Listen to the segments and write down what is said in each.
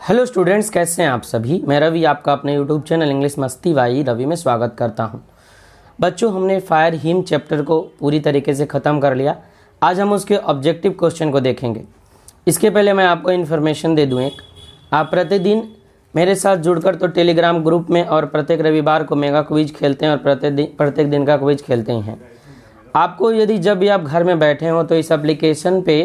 Hello students, कैसे हैं आप सभी। मैं रवि आपका अपने यूट्यूब चैनल इंग्लिश मस्ती भाई रवि में स्वागत करता हूं। बच्चों, हमने फायर हिम चैप्टर को पूरी तरीके से ख़त्म कर लिया। आज हम उसके ऑब्जेक्टिव क्वेश्चन को देखेंगे। इसके पहले मैं आपको इन्फॉर्मेशन दे दूं एक, आप प्रतिदिन मेरे साथ जुड़कर तो टेलीग्राम ग्रुप में और प्रत्येक रविवार को मेगा क्विज खेलते हैं और प्रत्येक दिन का क्विज खेलते ही हैं। आपको यदि जब भी आप घर में बैठे हो तो इस एप्लीकेशन पे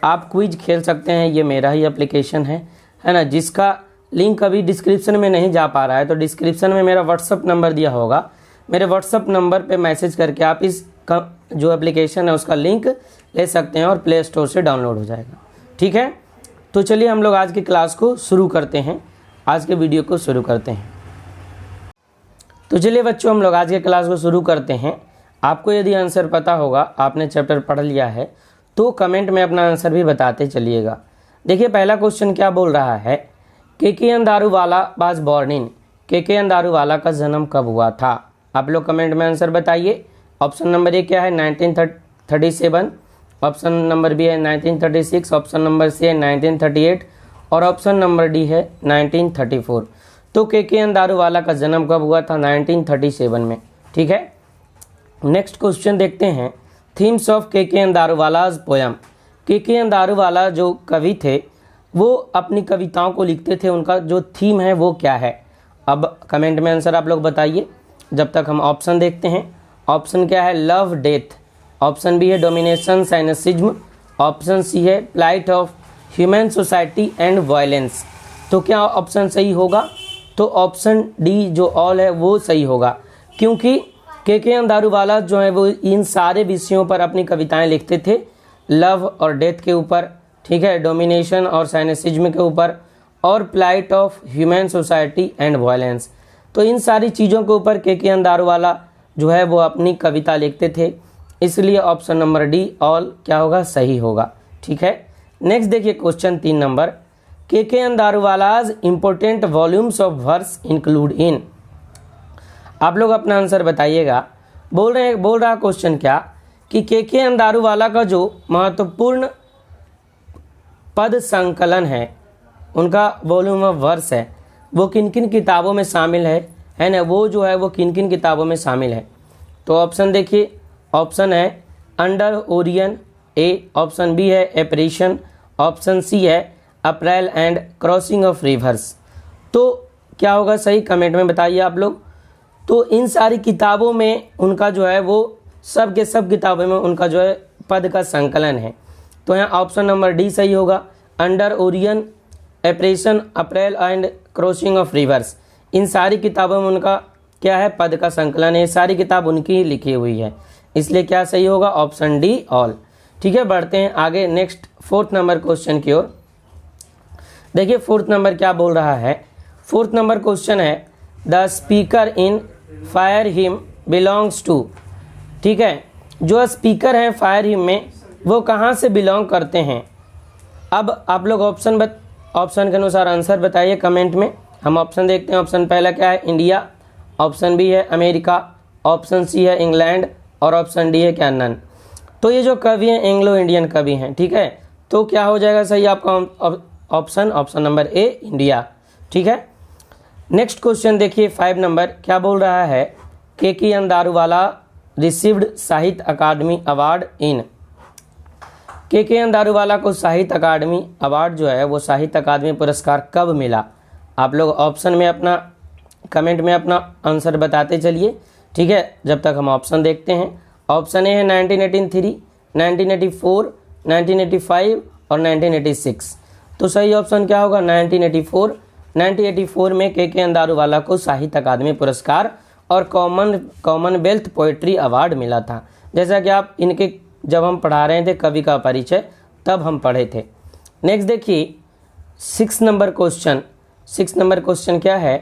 आप क्विज खेल सकते हैं। ये मेरा ही एप्लीकेशन है ना, जिसका लिंक अभी डिस्क्रिप्शन में नहीं जा पा रहा है। तो डिस्क्रिप्शन में मेरा व्हाट्सअप नंबर दिया होगा, मेरे व्हाट्सअप नंबर पे मैसेज करके आप इस जो एप्लीकेशन है उसका लिंक ले सकते हैं और प्ले स्टोर से डाउनलोड हो जाएगा। ठीक है, तो चलिए हम लोग आज की क्लास को शुरू करते हैं, आज के वीडियो को शुरू करते हैं। तो चलिए बच्चों, हम लोग आज के क्लास को शुरू करते हैं। आपको यदि आंसर पता होगा, आपने चैप्टर पढ़ लिया है, तो कमेंट में अपना आंसर भी बताते चलिएगा। देखिए पहला क्वेश्चन क्या बोल रहा है, K Daruwalla was born in. के दारूवाला का जन्म कब हुआ था। आप लोग कमेंट में आंसर बताइए। ऑप्शन नंबर ए क्या है 1937, ऑप्शन नंबर बी है 1936, ऑप्शन नंबर सी है 1938 और ऑप्शन नंबर डी है 1934। तो के दारूवाला का जन्म कब हुआ था, 1937 में। ठीक है, नेक्स्ट क्वेश्चन देखते हैं। थीम्स ऑफ के दारूवालाज पोयम। के दारूवाला जो कवि थे वो अपनी कविताओं को लिखते थे, उनका जो थीम है वो क्या है। अब कमेंट में आंसर आप लोग बताइए जब तक हम ऑप्शन देखते हैं। ऑप्शन क्या है, लव डेथ, ऑप्शन बी है डोमिनेशन साइनिसिज्म, ऑप्शन सी है plight of human society and violence. तो क्या ऑप्शन सही होगा, तो ऑप्शन डी जो ऑल है वो सही होगा, क्योंकि के दारूवाला जो है वो इन सारे विषयों पर अपनी कविताएं लिखते थे, लव और डेथ के ऊपर, ठीक है, डोमिनेशन और साइनिसिज्म के ऊपर और plight of human society and violence. तो इन सारी चीज़ों के ऊपर के दारूवाला जो है वो अपनी कविता लिखते थे, इसलिए ऑप्शन नंबर डी ऑल क्या होगा, सही होगा। ठीक है, नेक्स्ट देखिए question 3 number. K Daruwalla's important volumes of verse include इन। आप लोग अपना आंसर बताइएगा। बोल रहा क्वेश्चन क्या कि के दारूवाला का जो महत्वपूर्ण पद संकलन है, उनका वॉल्यूम ऑफ वर्स है, वो किन किन किताबों में शामिल है ना, वो जो है वो किन किन किताबों में शामिल है। तो ऑप्शन देखिए, ऑप्शन है अंडर ओरियन ए, ऑप्शन बी है एपरेशन, ऑप्शन सी है अप्रैल एंड क्रॉसिंग ऑफ रिवर्स। तो क्या होगा सही, कमेंट में बताइए आप लोग। तो इन सारी किताबों में उनका जो है वो सब के सब किताबों में उनका जो है पद का संकलन है। तो यहाँ ऑप्शन नंबर डी सही होगा, under Orion, apparition, April and crossing of rivers. इन सारी किताबों में उनका क्या है, पद का संकलन है। सारी किताब उनकी ही लिखी हुई है, इसलिए क्या सही होगा, ऑप्शन डी ऑल। ठीक है, बढ़ते हैं आगे नेक्स्ट 4th नंबर क्वेश्चन की ओर। देखिए 4th नंबर क्या बोल रहा है। 4th नंबर क्वेश्चन है, the speaker in fire hymn belongs to. ठीक है, जो स्पीकर हैं फायर हिम में वो कहाँ से बिलोंग करते हैं। अब आप लोग ऑप्शन के अनुसार आंसर बताइए कमेंट में। हम ऑप्शन देखते हैं। ऑप्शन पहला क्या है, इंडिया, ऑप्शन बी है अमेरिका, ऑप्शन सी है इंग्लैंड और ऑप्शन डी है क्या, नन। तो ये जो कवि हैं एंग्लो इंडियन कवि हैं। ठीक है, तो क्या हो जाएगा सही आपका ऑप्शन नंबर ए, इंडिया। ठीक है, नेक्स्ट क्वेश्चन देखिए 5 नंबर क्या बोल रहा है, के दारूवाला रिसीव्ड साहित्य अकादमी अवार्ड इन। के दारूवाला को साहित्य अकादमी अवार्ड जो है वो साहित्य अकादमी पुरस्कार कब मिला। आप लोग ऑप्शन में अपना कमेंट में अपना आंसर बताते चलिए। ठीक है, जब तक हम ऑप्शन देखते हैं। ऑप्शन ए है 1983, 1984, 1985 और 1986। तो सही ऑप्शन क्या होगा, 1984। 1984 में के दारूवाला को साहित्य अकादमी पुरस्कार और कॉमनवेल्थ पोएट्री अवार्ड मिला था। जैसा कि आप इनके जब हम पढ़ा रहे थे कवि का परिचय, तब हम पढ़े थे। नेक्स्ट देखिए 6 नंबर क्वेश्चन। 6 नंबर क्वेश्चन क्या है,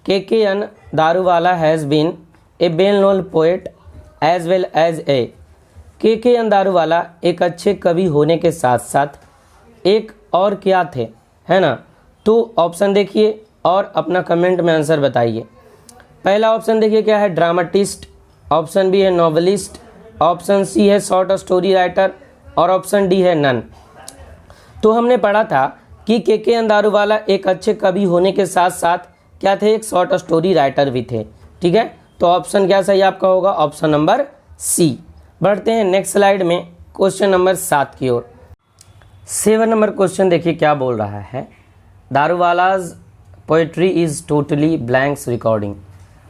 K Daruwalla has been a well known poet as well as a. K Daruwalla एक अच्छे कवि होने के साथ साथ एक और क्या थे, है ना। तो ऑप्शन देखिए और अपना कमेंट में आंसर बताइए। पहला ऑप्शन देखिए क्या है, ड्रामाटिस्ट, ऑप्शन बी है नॉवेलिस्ट, ऑप्शन सी है शॉर्ट स्टोरी राइटर और ऑप्शन डी है नन। तो हमने पढ़ा था कि के अंदारूवाला एक अच्छे कवि होने के साथ साथ क्या थे, एक शॉर्ट स्टोरी राइटर भी थे। ठीक है, तो ऑप्शन क्या सही आपका होगा, ऑप्शन नंबर सी। बढ़ते हैं नेक्स्ट स्लाइड में क्वेश्चन नंबर 7 की ओर। 7 नंबर क्वेश्चन देखिए क्या बोल रहा है, Daruwalla's poetry is totally blanks recording.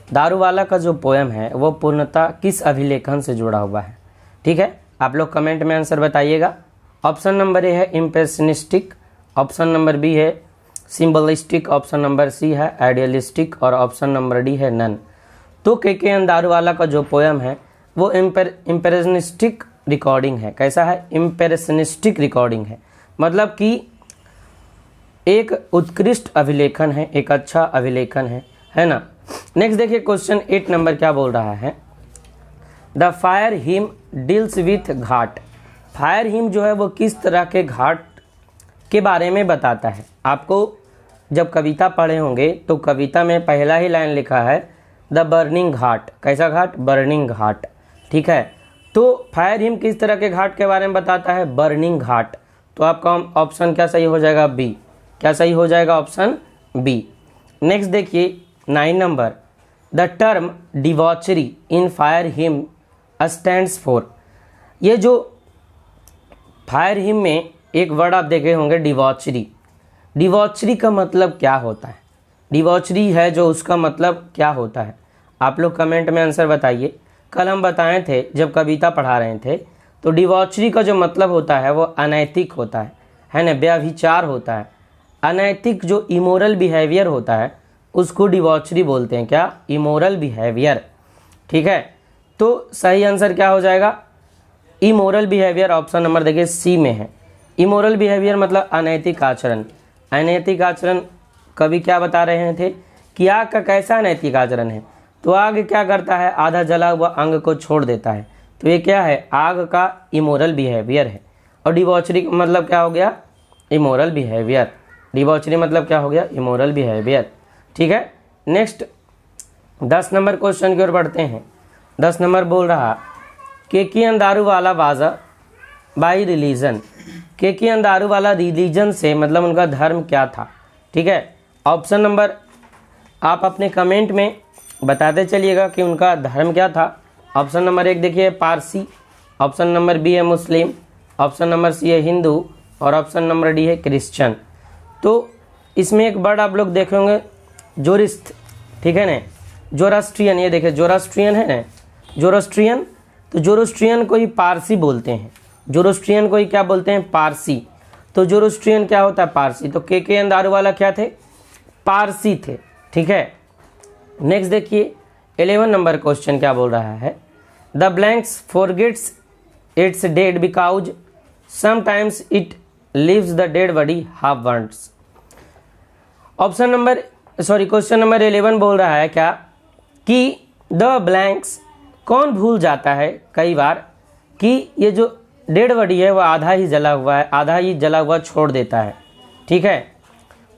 Daruwalla का जो पोएम है वो पूर्णतः किस अभिलेखन से जुड़ा हुआ है। ठीक है, आप लोग कमेंट में आंसर बताइएगा। ऑप्शन नंबर ए है इम्प्रेशनिस्टिक, ऑप्शन नंबर बी है सिंबलिस्टिक, ऑप्शन नंबर सी है आइडियलिस्टिक और ऑप्शन नंबर डी है नन। तो के अंदारूवाला का जो पोएम है वो इम्प्रेशनिस्टिक रिकॉर्डिंग है। कैसा है, इम्प्रेशनिस्टिक रिकॉर्डिंग है, मतलब कि एक उत्कृष्ट अभिलेखन है, एक अच्छा अभिलेखन है ना। नेक्स्ट देखिए क्वेश्चन 8 नंबर क्या बोल रहा है, the fire him deals with Ghat. Fire him जो है वो किस तरह के घाट के बारे में बताता है। आपको जब कविता पढ़े होंगे तो कविता में पहला ही लाइन लिखा है द बर्निंग घाट। कैसा घाट, बर्निंग घाट। ठीक है, तो फायर हिम किस तरह के घाट के बारे में बताता है, बर्निंग घाट। तो आपका ऑप्शन क्या सही हो जाएगा, बी। क्या सही हो जाएगा, ऑप्शन बी। नेक्स्ट देखिए 9 number, the term debauchery in fire hymn stands for. ये जो फायर हिम में एक वर्ड आप देखे होंगे डिवॉचरी। डिवॉचरी का मतलब क्या होता है, डिवॉचरी है जो उसका मतलब क्या होता है, आप लोग कमेंट में आंसर बताइए। कल हम बताए थे जब कविता पढ़ा रहे थे, तो डिवॉचरी का जो मतलब होता है वो अनैतिक होता है ना, व्यभिचार होता है। अनैतिक जो इमोरल बिहेवियर होता है उसको डिवॉचरी बोलते हैं। क्या, इमोरल बिहेवियर। ठीक है, तो सही आंसर क्या हो जाएगा, इमोरल बिहेवियर। ऑप्शन नंबर देखिए सी में है। इमोरल बिहेवियर मतलब अनैतिक आचरण। अनैतिक आचरण कवि क्या बता रहे थे कि आग का कैसा अनैतिक आचरण है, तो आग क्या करता है, आधा जला हुआ अंग को छोड़ देता है। तो ये क्या है, आग का इमोरल बिहेवियर है। और डिवॉचरी मतलब क्या हो गया, इमोरल बिहेवियर। डिवॉचरी मतलब क्या हो गया, इमोरल बिहेवियर। ठीक है, नेक्स्ट 10 नंबर क्वेश्चन की ओर बढ़ते हैं। 10 नंबर बोल रहा के अंदारूवाला वाज बाई रिलीजन। के अंदारूवाला रिलीजन से मतलब उनका धर्म क्या था। ठीक है, ऑप्शन नंबर आप अपने कमेंट में बताते चलिएगा कि उनका धर्म क्या था। ऑप्शन नंबर 1 देखिए पारसी, ऑप्शन नंबर बी है मुस्लिम, ऑप्शन नंबर सी है हिंदू और ऑप्शन नंबर डी है क्रिश्चियन। तो इसमें एक वर्ड आप लोग देखेंगे जोरिस्त। ठीक है ना, जोरास्ट्रियन। ये देखिए जोरास्ट्रियन है ना, जोरोस्ट्रियन। तो जोरोस्ट्रियन को ही पारसी बोलते हैं, जोरोस्ट्रियन को ही क्या बोलते हैं, पारसी। तो जोरोस्ट्रियन क्या होता है, पारसी। तो के अंदारूवाला क्या थे, पारसी थे। ठीक है, नेक्स्ट देखिए 11 नंबर क्वेश्चन क्या बोल रहा है, the blanks forgets it's dead because sometimes it leaves the dead body half Burns. Option number question number 11 बोल रहा है क्या कि द ब्लैंक्स, कौन भूल जाता है कई बार कि ये जो डेड बॉडी है वो आधा ही जला हुआ है, आधा ही जला हुआ छोड़ देता है। ठीक है,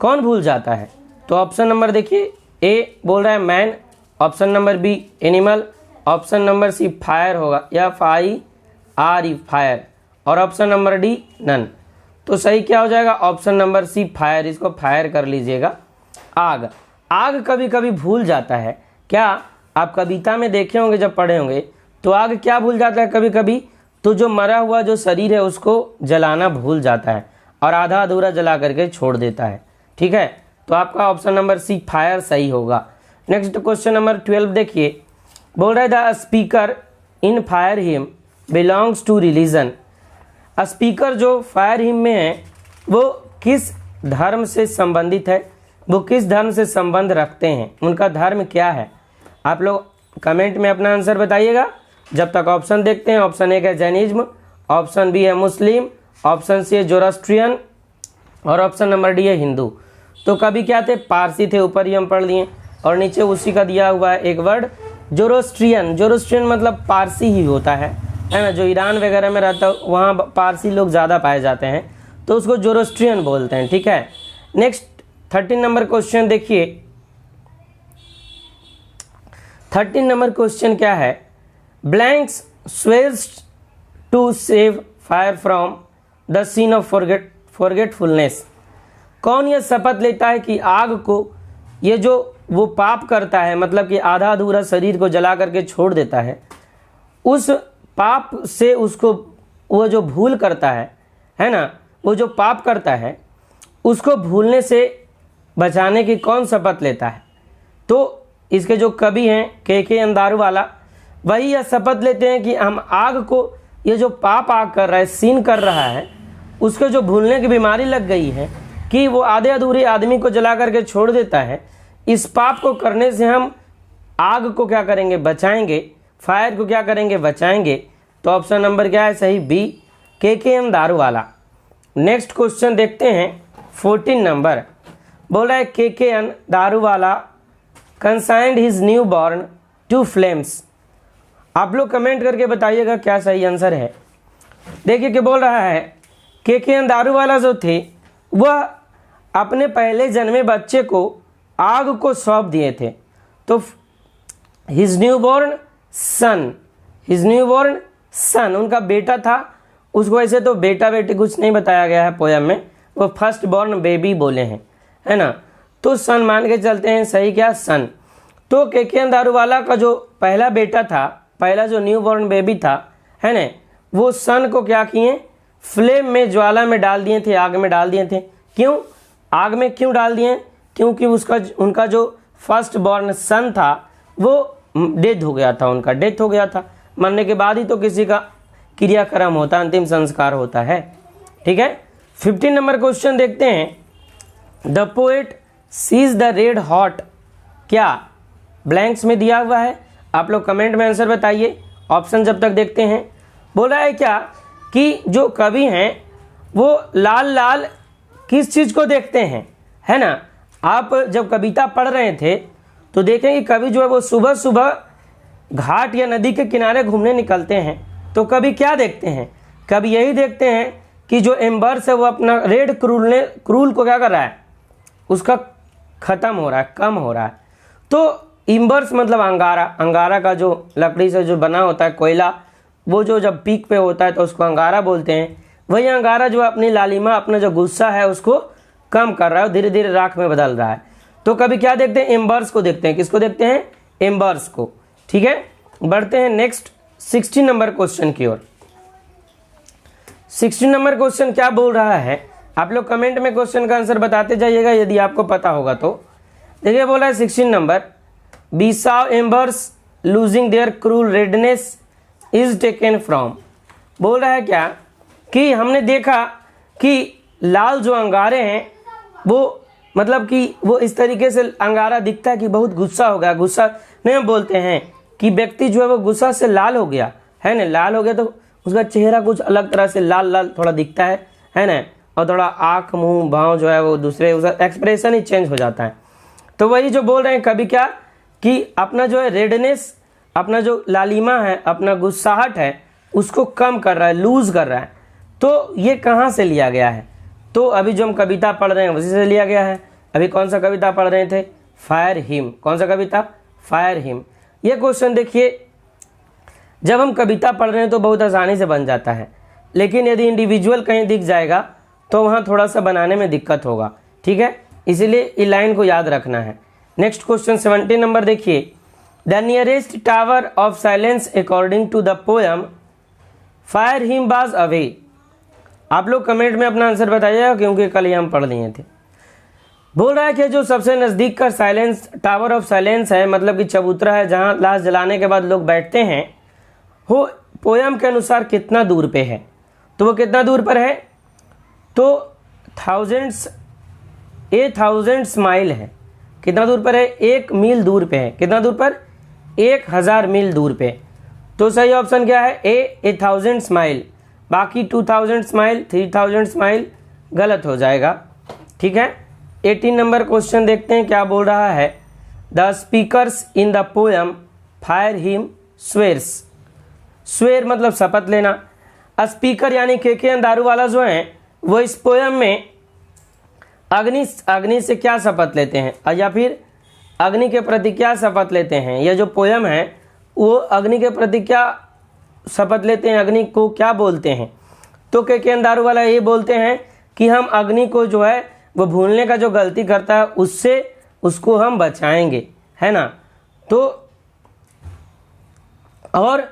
कौन भूल जाता है। तो ऑप्शन नंबर देखिए ए बोल रहा है man, option number B animal, option number C fire होगा या फायर, और ऑप्शन नंबर डी नन। तो सही क्या हो जाएगा, ऑप्शन नंबर सी फायर। इसको फायर कर लीजिएगा। आग, आग कभी कभी भूल जाता है। क्या आप कविता में देखे होंगे जब पढ़े होंगे, तो आग क्या भूल जाता है कभी कभी, तो जो मरा हुआ जो शरीर है उसको जलाना भूल जाता है और आधा अधूरा जला करके छोड़ देता है। ठीक है, तो आपका ऑप्शन नंबर सी फायर सही होगा। नेक्स्ट क्वेश्चन नंबर 12 देखिए, बोल रहा है the speaker in fire hymn belongs to religion. Speaker जो फायर हिम में है वो किस धर्म से संबंधित है, वो किस धर्म से संबंध रखते हैं, उनका धर्म क्या है। आप लोग कमेंट में अपना आंसर बताइएगा। जब तक ऑप्शन देखते हैं, ऑप्शन 1 है जैनिज्म, ऑप्शन बी है मुस्लिम, ऑप्शन सी है जोरास्ट्रियन और ऑप्शन नंबर डी है हिंदू। तो कभी क्या थे, पारसी थे, ऊपर ही हम पढ़ लिए, और नीचे उसी का दिया हुआ है एक वर्ड जोरोस्ट्रियन। जोरोस्ट्रियन मतलब पारसी ही होता है ना, जो ईरान वगैरह में रहता है वहाँ पारसी लोग ज़्यादा पाए जाते हैं, तो उसको जोरोस्ट्रियन बोलते हैं। ठीक है, नेक्स्ट 13 नंबर क्वेश्चन देखिए। 13 नंबर क्वेश्चन क्या है, ब्लैंक्स स्वेज to save fire from the scene of forgetfulness. कौन यह शपथ लेता है कि आग को, ये जो वो पाप करता है, मतलब कि आधा अधूरा शरीर को जला करके छोड़ देता है, उस पाप से उसको, वो जो भूल करता है ना, वो जो पाप करता है उसको भूलने से बचाने की कौन शपथ लेता है? तो इसके जो कवि हैं के अंदारूवाला, वही यह शपथ लेते हैं कि हम आग को, ये जो पाप आग कर रहा है, सीन कर रहा है, उसके जो भूलने की बीमारी लग गई है कि वो आधे अधूरे आदमी को जला करके छोड़ देता है, इस पाप को करने से हम आग को क्या करेंगे? बचाएंगे। फायर को क्या करेंगे? बचाएंगे। तो ऑप्शन नंबर क्या है सही? बी, के अंदारूवाला। नेक्स्ट क्वेश्चन देखते हैं 14 नंबर। बोल रहा है के अंदारूवाला consigned his newborn to flames. आप लोग कमेंट करके बताइएगा क्या सही आंसर है। देखिए क्या बोल रहा है, के अंदारूवाला जो थे वह अपने पहले जन्मे बच्चे को आग को सौंप दिए थे। तो हिज न्यू बॉर्न सन, उनका बेटा था, उसको ऐसे तो बेटा बेटी कुछ नहीं बताया गया है पोयम में, वो फर्स्ट बॉर्न बेबी बोले हैं, है ना। तो सन मान के चलते हैं, सही क्या? सन। तो के अंदारूवाला का जो पहला बेटा था, पहला जो न्यू बॉर्न बेबी था, है ना, वो सन को क्या किए? फ्लेम में, ज्वाला में डाल दिए थे, आग में डाल दिए थे। क्यों आग में क्यों डाल दिए? क्योंकि उनका जो फर्स्ट बॉर्न सन था वो डेथ हो गया था, उनका डेथ हो गया था। मरने के बाद ही तो किसी का क्रियाक्रम होता है, अंतिम संस्कार होता है। ठीक है। 15 नंबर क्वेश्चन देखते हैं। The poet sees the red hot, क्या ब्लैंक्स में दिया हुआ है, आप लोग कमेंट में आंसर बताइए। ऑप्शन जब तक देखते हैं। बोल रहा है क्या कि जो कवि हैं वो लाल लाल किस चीज़ को देखते हैं, है ना। आप जब कविता पढ़ रहे थे तो देखें कि कवि जो है वो सुबह सुबह घाट या नदी के किनारे घूमने निकलते हैं, तो कभी क्या देखते हैं? कभी यही देखते हैं कि जो एम्बर्स है वो अपना रेड क्रूल को क्या कर रहा है? उसका ख़त्म हो रहा है, कम हो रहा है। तो इम्बर्स मतलब अंगारा, अंगारा का जो लकड़ी से जो बना होता है कोयला, वो जो जब पीक पे होता है तो उसको अंगारा बोलते हैं। वही अंगारा जो अपनी लालिमा, अपना जो गुस्सा है उसको कम कर रहा है, धीरे धीरे राख में बदल रहा है। तो कभी क्या देखते हैं? एम्बर्स को देखते हैं। किसको देखते हैं? एम्बर्स को। ठीक है, बढ़ते हैं नेक्स्ट 16 नंबर क्वेश्चन की ओर। 16 नंबर क्वेश्चन क्या बोल रहा है? आप लोग कमेंट में क्वेश्चन का आंसर बताते जाइएगा यदि आपको पता होगा तो। देखिए बोला है 16 number, B saw embers losing their cruel redness is taken from. बोल रहा है क्या कि हमने देखा कि लाल जो अंगारे हैं वो, मतलब कि वो इस तरीके से अंगारा दिखता है कि बहुत गुस्सा हो गया। गुस्सा नहीं, हम बोलते हैं कि व्यक्ति जो है वो गुस्सा से लाल हो गया, है ना। लाल हो गया तो उसका चेहरा कुछ अलग तरह से लाल लाल थोड़ा दिखता है ना। और थोड़ा आँख मुंह भाव जो है वो दूसरे, उसका एक्सप्रेशन ही चेंज हो जाता है। तो वही जो बोल रहे हैं कभी क्या कि अपना जो है रेडनेस, अपना जो लालिमा है, अपना गुस्साहट है, उसको कम कर रहा है, लूज कर रहा है। तो ये कहाँ से लिया गया है? तो अभी जो हम कविता पढ़ रहे हैं उसी से लिया गया है। अभी कौन सा कविता पढ़ रहे थे? Fire hymn. कौन सा कविता? Fire hymn. ये क्वेश्चन देखिए, जब हम कविता पढ़ रहे हैं तो बहुत आसानी से बन जाता है, लेकिन यदि इंडिविजुअल कहीं दिख जाएगा तो वहाँ थोड़ा सा बनाने में दिक्कत होगा। ठीक है, इसीलिए इस लाइन को याद रखना है। नेक्स्ट क्वेश्चन 17 नंबर देखिए। The nearest tower of silence according to the poem fire hymn was away. आप लोग कमेंट में अपना आंसर बताइएगा क्योंकि कल ही हम पढ़ लिए थे। बोल रहा है कि जो सबसे नज़दीक का साइलेंस, टावर ऑफ साइलेंस है, मतलब कि चबूतरा है जहाँ लाश जलाने के बाद लोग बैठते हैं, वो पोयम के अनुसार कितना दूर पे है? तो वो कितना दूर पर है? तो 1000 माइल है। कितना दूर पर है? 1 मील दूर पे है। कितना दूर पर? 1000 मील दूर पे। तो सही ऑप्शन क्या है? ए 1000 माइल। बाकी 2000 माइल, 3000 माइल गलत हो जाएगा। ठीक है। 18 नंबर क्वेश्चन देखते हैं क्या बोल रहा है। The speakers in the poem fire hymn swears. Swear मतलब शपथ लेना। स्पीकर यानी के अंदारूवाला जो हैं वो इस पोएम में अग्नि से क्या शपथ लेते हैं, या फिर अग्नि के प्रति क्या शपथ लेते हैं? यह जो पोएम है वो अग्नि के प्रति क्या शपथ लेते हैं, अग्नि को क्या बोलते हैं? तो के अंदारूवाला ये बोलते हैं कि हम अग्नि को जो है वो भूलने का जो गलती करता है उससे उसको हम बचाएंगे, है ना। तो और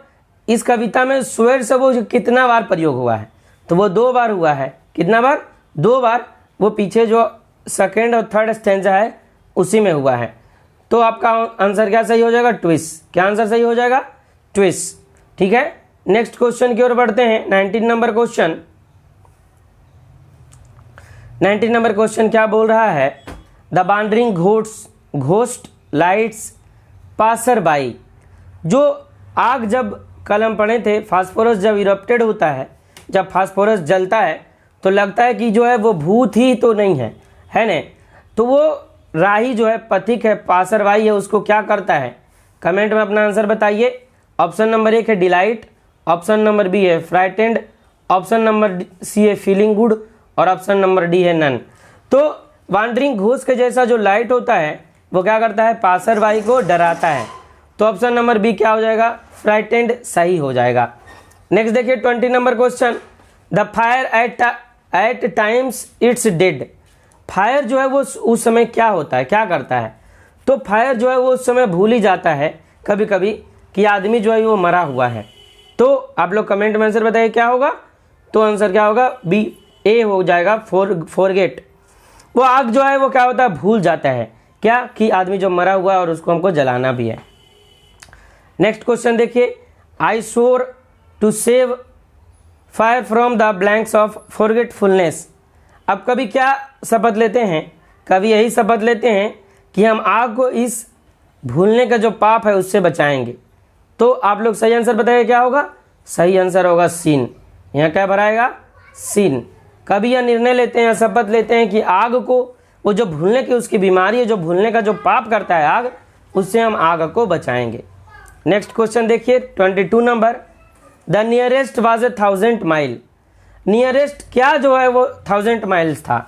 इस कविता में स्वेर से वो कितना बार प्रयोग हुआ है, तो वो 2 बार हुआ है। कितना बार? 2 बार। वो पीछे जो सेकेंड और थर्ड स्टेंजा है उसी में हुआ है। तो आपका आंसर क्या सही हो जाएगा? ट्विस्ट। क्या आंसर सही हो जाएगा? ट्विस्ट। ठीक है, नेक्स्ट क्वेश्चन की ओर बढ़ते हैं। 19 नंबर क्वेश्चन। 19 नंबर क्वेश्चन क्या बोल रहा है? The wandering ghost lights passer by. जो आग, जब कल हम पढ़े थे, फास्फोरस जब इरप्टेड होता है, जब फास्फोरस जलता है तो लगता है कि जो है वो भूत ही तो नहीं है, है ना। तो वो राही जो है, पथिक है, पासरवाई है, उसको क्या करता है? कमेंट में अपना आंसर बताइए। ऑप्शन नंबर 1 है डिलाइट, ऑप्शन नंबर बी है फ्राइटेंड, ऑप्शन नंबर सी है फीलिंग गुड और ऑप्शन नंबर डी है नन। तो वांडरिंग घोस्ट के जैसा जो लाइट होता है वो क्या करता है? पासरवाई को डराता है। तो ऑप्शन नंबर बी क्या हो जाएगा? फ्राइटेंड सही हो जाएगा। नेक्स्ट देखिए 20 number question. The fire eight times it's dead. Fire जो है वो उस समय क्या होता है, क्या करता है? तो फायर जो है वो उस समय भूल ही जाता है कभी कभी कि आदमी जो है वो मरा हुआ है। तो आप लोग कमेंट में आंसर बताइए क्या होगा। तो आंसर क्या होगा? बी, ए हो जाएगा, फॉरगेट। वो आग जो है वो क्या होता है? भूल जाता है क्या कि आदमी जो मरा हुआ है और उसको हमको जलाना भी है। नेक्स्ट क्वेश्चन देखिए। I swore to save fire from the blanks of forgetfulness. अब कभी क्या शपथ लेते हैं? कभी यही शपथ लेते हैं कि हम आग को इस भूलने का जो पाप है उससे बचाएंगे। तो आप लोग सही आंसर बताइए क्या होगा? सही आंसर होगा सीन। यहाँ क्या भराएगा? सीन। कभी यह निर्णय लेते हैं, शपथ लेते हैं कि आग को, वो जो भूलने की उसकी बीमारी है, जो भूलने का जो पाप करता है आग, उससे हम आग को बचाएंगे। नेक्स्ट क्वेश्चन देखिए 22 number. The nearest was 1000 mile. Nearest क्या जो है वो 1000 माइल्स था।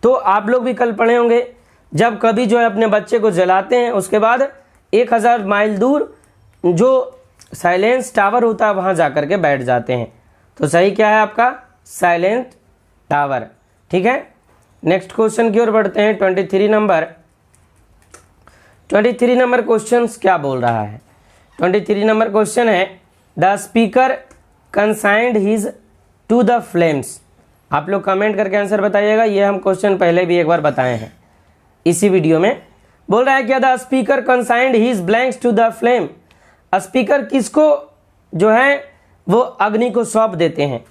तो आप लोग भी कल पढ़े होंगे, जब कभी जो है अपने बच्चे को जलाते हैं उसके बाद 1000 माइल दूर जो साइलेंस टावर होता है वहाँ जा कर के बैठ जाते हैं। तो सही क्या है आपका? Silent tower. ठीक है, नेक्स्ट क्वेश्चन की ओर बढ़ते हैं। 23 नंबर। 23 नंबर क्वेश्चन क्या बोल रहा है? 23 नंबर क्वेश्चन है the speaker consigned his to the flames. आप लोग कमेंट करके आंसर बताइएगा। ये हम क्वेश्चन पहले भी एक बार बताए हैं इसी वीडियो में। बोल रहा है क्या? The speaker consigned his blanks to the flame. Speaker किसको जो है वो अग्नि को सौंप देते हैं?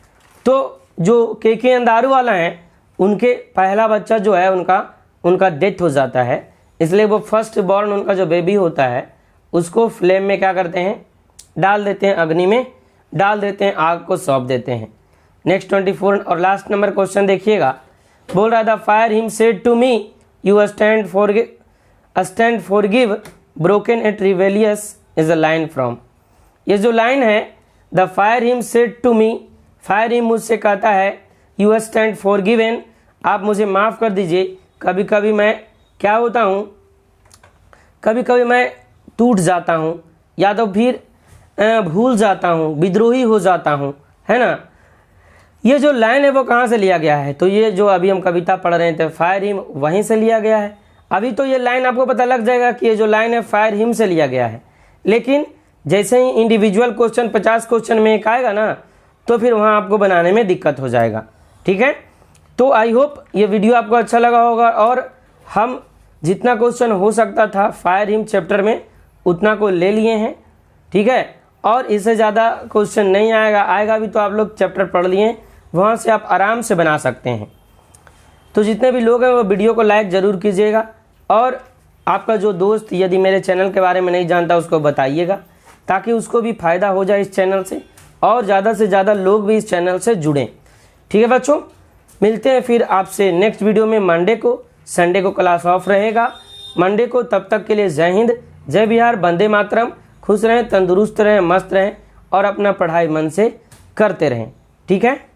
तो जो के अंधारू वाला है उनके पहला बच्चा जो है उनका डेथ हो जाता है, इसलिए वो फर्स्ट बॉर्न उनका जो बेबी होता है उसको फ्लेम में क्या करते हैं? डाल देते हैं, अग्नि में डाल देते हैं, आग को सौंप देते हैं। नेक्स्ट 24 और लास्ट नंबर क्वेश्चन देखिएगा। बोल रहा था fire hymn said to me you stand forgive broken at rebellious is a line from. ये जो लाइन है the fire hymn said to me, fire hymn मुझसे कहता है यू स्टैंड फॉरगिवन, आप मुझे माफ़ कर दीजिए। कभी कभी मैं क्या होता हूँ, कभी कभी मैं टूट जाता हूँ या तो फिर भूल जाता हूँ, विद्रोही हो जाता हूँ, है ना। ये जो लाइन है वो कहाँ से लिया गया है? तो ये जो अभी हम कविता पढ़ रहे थे फायर हिम, वहीं से लिया गया है। अभी तो ये लाइन आपको पता लग जाएगा कि ये जो लाइन है फायर हिम से लिया गया है, लेकिन जैसे ही इंडिविजुअल क्वेश्चन 50 क्वेश्चन में एक आएगा ना, तो फिर वहाँ आपको बनाने में दिक्कत हो जाएगा। ठीक है, तो आई होप ये वीडियो आपको अच्छा लगा होगा और हम जितना क्वेश्चन हो सकता था फायर हिम चैप्टर में उतना को ले लिए हैं। ठीक है, और इससे ज़्यादा क्वेश्चन नहीं आएगा भी तो आप लोग चैप्टर पढ़ लिए, वहाँ से आप आराम से बना सकते हैं। तो जितने भी लोग हैं वो वीडियो को लाइक ज़रूर कीजिएगा और आपका जो दोस्त यदि मेरे चैनल के बारे में नहीं जानता उसको बताइएगा, ताकि उसको भी फ़ायदा हो जाए इस चैनल से और ज़्यादा से ज़्यादा लोग भी इस चैनल से जुड़ें। ठीक है बच्चों, मिलते हैं फिर आपसे नेक्स्ट वीडियो में मंडे को। संडे को क्लास ऑफ रहेगा मंडे को। तब तक के लिए जय हिंद, जय बिहार, वंदे मातरम। खुश रहें, तंदुरुस्त रहें, मस्त रहें और अपना पढ़ाई मन से करते रहें। ठीक है।